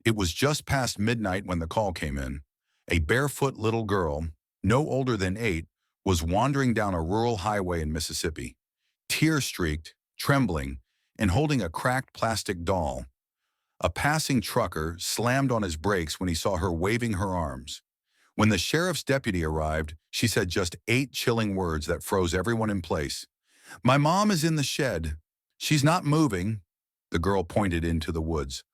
It was just past midnight when the call came in. A barefoot little girl, no older than 8, was wandering down a rural highway in Mississippi, tear-streaked, trembling, and holding a cracked plastic doll. A passing trucker slammed on his brakes when he saw her waving her arms. When the sheriff's deputy arrived, she said just 8 chilling words that froze everyone in place. "My mom is in the shed. She's not moving." The girl pointed into the woods.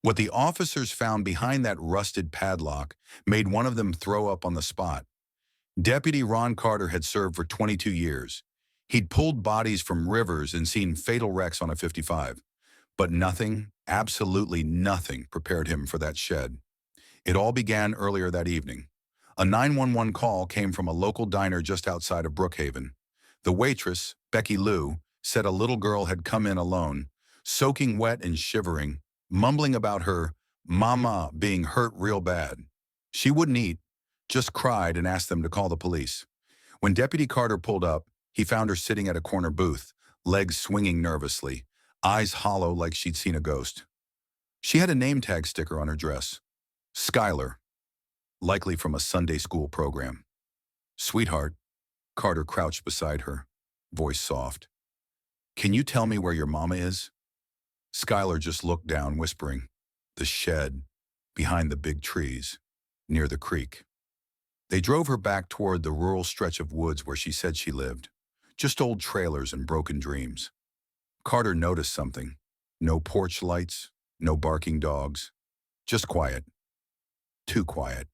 What the officers found behind that rusted padlock made one of them throw up on the spot. Deputy Ron Carter had served for 22 years. He'd pulled bodies from rivers and seen fatal wrecks on a 55. But nothing, absolutely nothing, prepared him for that shed. It all began earlier that evening. A 911 call came from a local diner just outside of Brookhaven. The waitress, Becky Lou, said a little girl had come in alone, soaking wet and shivering, mumbling about her mama being hurt real bad. She wouldn't eat, just cried and asked them to call the police. When Deputy Carter pulled up, he found her sitting at a corner booth, legs swinging nervously, eyes hollow like she'd seen a ghost. She had a name tag sticker on her dress. Skylar, likely from a Sunday school program. "Sweetheart," Carter crouched beside her, voice soft. "Can you tell me where your mama is?" Skylar just looked down, whispering, "The shed, behind the big trees, near the creek." They drove her back toward the rural stretch of woods where she said she lived. Just old trailers and broken dreams. Carter noticed something. No porch lights, no barking dogs. Just quiet. Too quiet.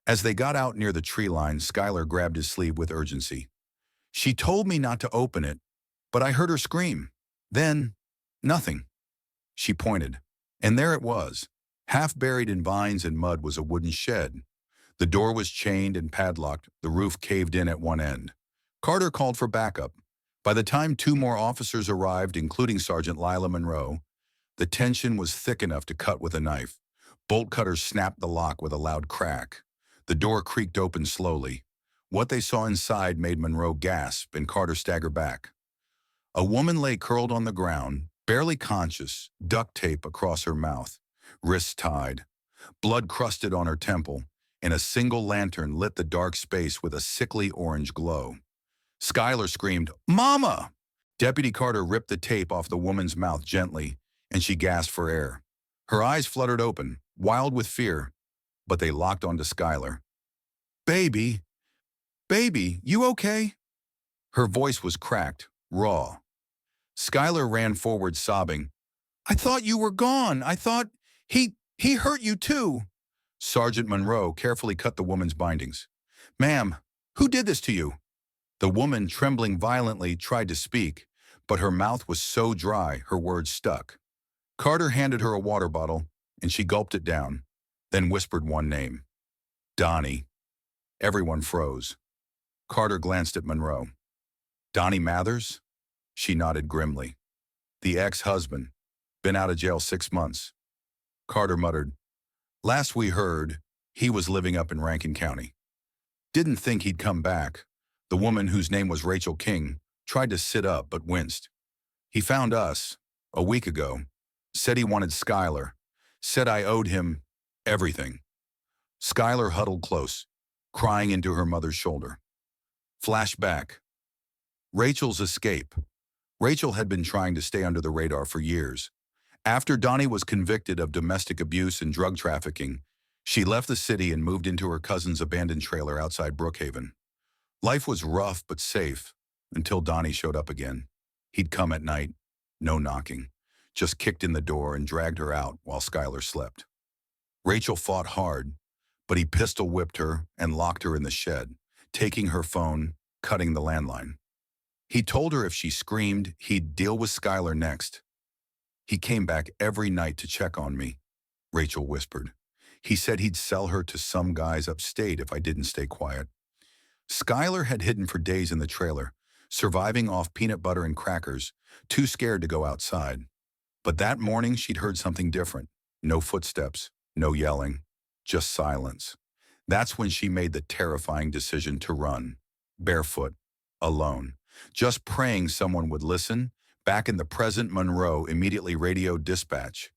As they got out near the tree line, Skylar grabbed his sleeve with urgency. "She told me not to open it, but I heard her scream. Then, nothing." She pointed, and there it was. Half buried in vines and mud was a wooden shed. The door was chained and padlocked, the roof caved in at one end. Carter called for backup. By the time 2 more officers arrived, including Sergeant Lila Monroe, the tension was thick enough to cut with a knife. Bolt cutters snapped the lock with a loud crack. The door creaked open slowly. What they saw inside made Monroe gasp and Carter stagger back. A woman lay curled on the ground, barely conscious, duct tape across her mouth, wrists tied. Blood crusted on her temple, and a single lantern lit the dark space with a sickly orange glow. Skylar screamed, "Mama!" Deputy Carter ripped the tape off the woman's mouth gently, and she gasped for air. Her eyes fluttered open, wild with fear, but they locked onto Skylar. "Baby, baby, you okay?" Her voice was cracked, raw. Skylar ran forward sobbing. "I thought you were gone. I thought he hurt you too." Sergeant Monroe carefully cut the woman's bindings. "Ma'am, who did this to you?" The woman, trembling violently, tried to speak, but her mouth was so dry her words stuck. Carter handed her a water bottle, and she gulped it down, then whispered one name. "Donnie." Everyone froze. Carter glanced at Monroe. "Donnie Mathers?" She nodded grimly. "The ex-husband. Been out of jail 6 months." Carter muttered, "Last we heard, he was living up in Rankin County." Didn't think he'd come back. The woman, whose name was Rachel King, tried to sit up but winced. "He found us a week ago. Said he wanted Skylar. Said I owed him everything." Skylar huddled close, crying into her mother's shoulder. Flashback. Rachel's escape. Rachel had been trying to stay under the radar for years. After Donnie was convicted of domestic abuse and drug trafficking, she left the city and moved into her cousin's abandoned trailer outside Brookhaven. Life was rough but safe until Donnie showed up again. He'd come at night, no knocking, just kicked in the door and dragged her out while Skylar slept. Rachel fought hard, but he pistol whipped her and locked her in the shed, taking her phone, cutting the landline. He told her if she screamed, he'd deal with Skylar next. "He came back every night to check on me," Rachel whispered. "He said he'd sell her to some guys upstate if I didn't stay quiet." Skylar had hidden for days in the trailer, surviving off peanut butter and crackers, too scared to go outside. But that morning she'd heard something different. No footsteps, no yelling, just silence. That's when she made the terrifying decision to run, barefoot, alone, just praying someone would listen. Back in the present, Monroe immediately radioed dispatch.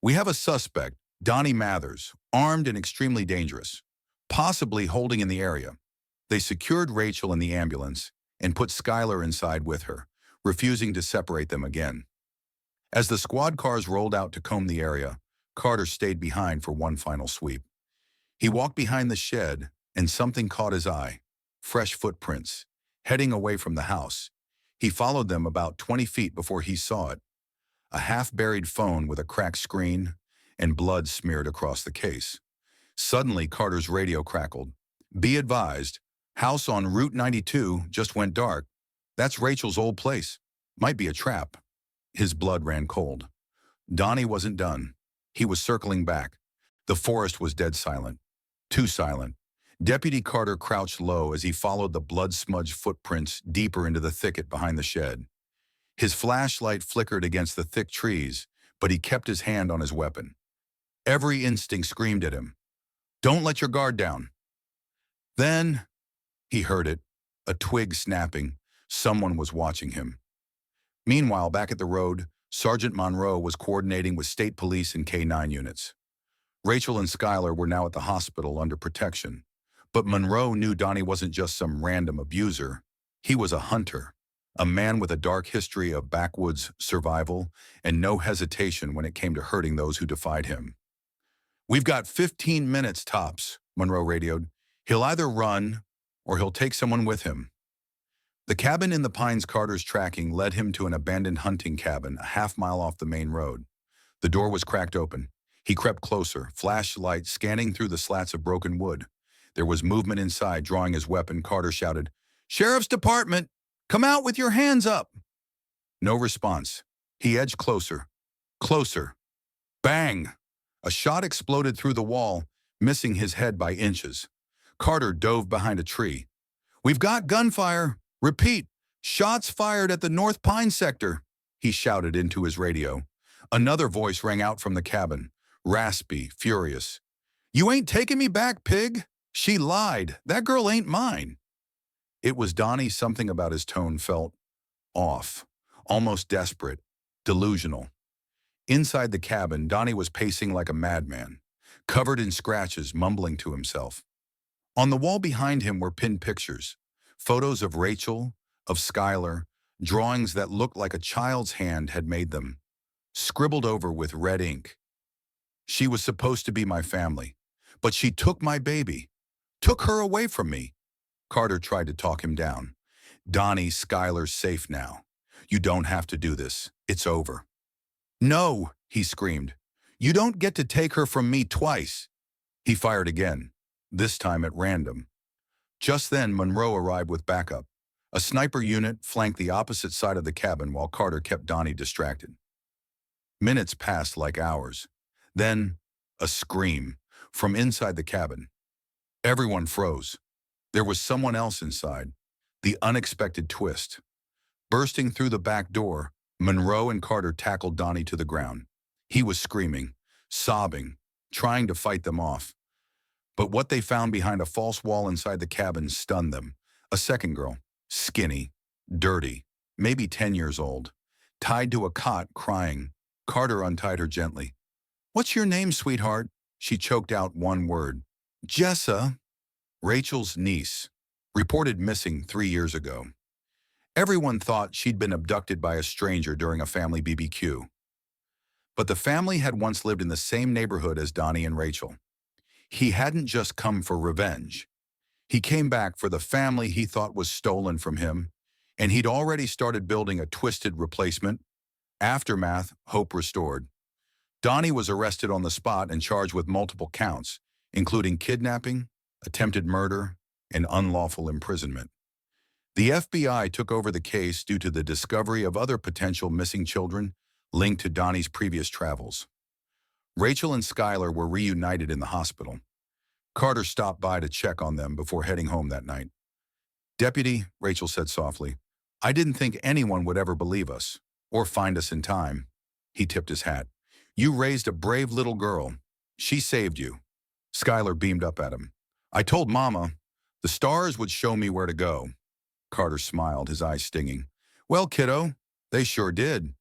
"We have a suspect, Donnie Mathers, armed and extremely dangerous, possibly holding in the area. They secured Rachel in the ambulance and put Skylar inside with her, refusing to separate them again. As the squad cars rolled out to comb the area, Carter stayed behind for one final sweep. He walked behind the shed, and something caught his eye. Fresh footprints, heading away from the house. He followed them about 20 feet before he saw it. A half-buried phone with a cracked screen and blood smeared across the case. Suddenly, Carter's radio crackled. "Be advised, house on Route 92 just went dark. That's Rachel's old place. Might be a trap." His blood ran cold. Donnie wasn't done. He was circling back. The forest was dead silent. Too silent. Deputy Carter crouched low as he followed the blood-smudged footprints deeper into the thicket behind the shed. His flashlight flickered against the thick trees, but he kept his hand on his weapon. Every instinct screamed at him, "Don't let your guard down." Then, he heard it, a twig snapping. Someone was watching him. Meanwhile, back at the road, Sergeant Monroe was coordinating with state police and K-9 units. Rachel and Skylar were now at the hospital under protection. But Monroe knew Donnie wasn't just some random abuser. He was a hunter, a man with a dark history of backwoods survival and no hesitation when it came to hurting those who defied him. "We've got 15 minutes tops," Monroe radioed. "He'll either run or he'll take someone with him." The cabin in the pines Carter's tracking led him to an abandoned hunting cabin a half-mile off the main road. The door was cracked open. He crept closer, flashlight scanning through the slats of broken wood. There was movement inside. Drawing his weapon, Carter shouted, "Sheriff's Department! Come out with your hands up!" No response. He edged closer. Closer. Bang! A shot exploded through the wall, missing his head by inches. Carter dove behind a tree. "We've got gunfire! Repeat, shots fired at the North Pine sector," he shouted into his radio. Another voice rang out from the cabin, raspy, furious. "You ain't taking me back, pig! She lied. That girl ain't mine." It was Donnie. Something about his tone felt off, almost desperate, delusional. Inside the cabin, Donnie was pacing like a madman, covered in scratches, mumbling to himself. On the wall behind him were pinned pictures, photos of Rachel, of Skylar, drawings that looked like a child's hand had made them, scribbled over with red ink. "She was supposed to be my family, but she took my baby. Took her away from me." Carter tried to talk him down. "Donnie, Skylar's safe now. You don't have to do this. It's over." "No," he screamed. "You don't get to take her from me twice." He fired again, this time at random. Just then, Monroe arrived with backup. A sniper unit flanked the opposite side of the cabin while Carter kept Donnie distracted. Minutes passed like hours. Then, a scream from inside the cabin. Everyone froze. There was someone else inside. The unexpected twist. Bursting through the back door, Monroe and Carter tackled Donnie to the ground. He was screaming, sobbing, trying to fight them off. But what they found behind a false wall inside the cabin stunned them. A second girl, skinny, dirty, maybe 10 years old, tied to a cot, crying. Carter untied her gently. "What's your name, sweetheart?" She choked out one word. "Jessa." Rachel's niece, reported missing 3 years ago. Everyone thought she'd been abducted by a stranger during a family BBQ. But the family had once lived in the same neighborhood as Donnie and Rachel. He hadn't just come for revenge. He came back for the family he thought was stolen from him, and he'd already started building a twisted replacement. Aftermath, hope restored. Donnie was arrested on the spot and charged with multiple counts, including kidnapping, attempted murder, and unlawful imprisonment. The FBI took over the case due to the discovery of other potential missing children linked to Donnie's previous travels. Rachel and Skylar were reunited in the hospital. Carter stopped by to check on them before heading home that night. "Deputy," Rachel said softly, "I didn't think anyone would ever believe us, or find us in time." He tipped his hat. "You raised a brave little girl. She saved you." Skylar beamed up at him. "I told Mama, the stars would show me where to go." Carter smiled, his eyes stinging. "Well, kiddo, they sure did.